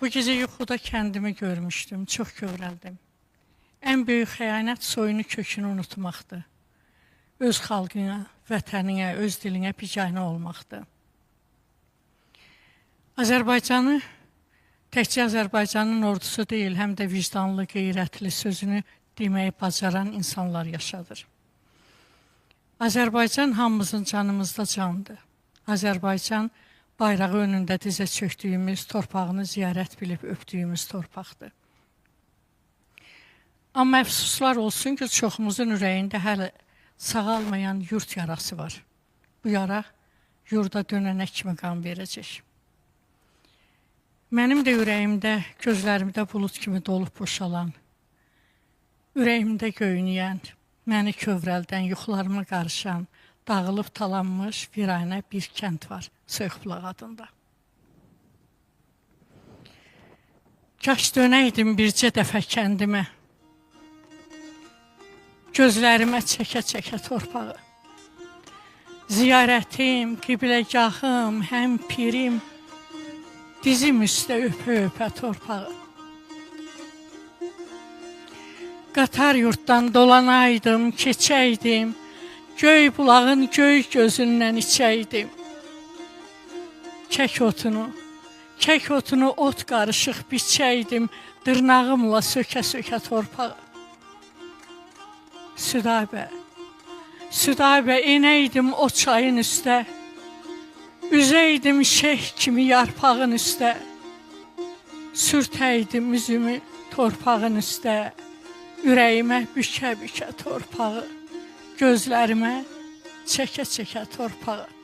Bu gece yuxuda kəndimi görmüşdüm, çox kövrəldim. Ən böyük xəyanət soyunu kökünü unutmaqdır. Öz xalqına, vətəninə, öz dilinə biganə olmaqdır. Azərbaycanı, təkcə Azərbaycanın ordusu deyil, həm də vicdanlı, qeyrətli sözünü deməyi bacaran insanlar yaşadır. Azərbaycan hamımızın canımızda candır. Azərbaycan bayrağı önündə dizə çöktüyümüz, torpağını ziyarət bilib öpdüyümüz torpaqdır. Amma əfsuslar olsun ki, çoxumuzun ürəyində hələ sağalmayan yurt yarası var. Bu yara yurda dönənə kimi qan verəcək. Mənim də ürəyimdə, gözlərimdə bulud kimi dolub boşalan, ürəyimdə göynəyən, məni kövrəldən, yuxularıma qarışan, dağılıb talanmış viranə bir kənd var, Soyuqbulaq adında. Kaş dönəydim bircə dəfə kəndimə, gözlərimə çəkə-çəkə torpağı. Ziyarətim, qibləgahım, həm pirim, dizim üstə öpə-öpə torpağı. Qatar yurtdan dolanaydım, keçəydim, göy bulağın göy gözündən içəydim. Kək otunu ot qarışıq biçəydim, dırnağımla sökə-sökə torpağı. Südabə enəydim o çayın üstə, üzəydim şeyh kimi yarpağın üstə, sürtəydim üzümü torpağın üstə, ürəyimə bükə-bükə torpağı, gözlərimə çəkə-çəkə torpağı.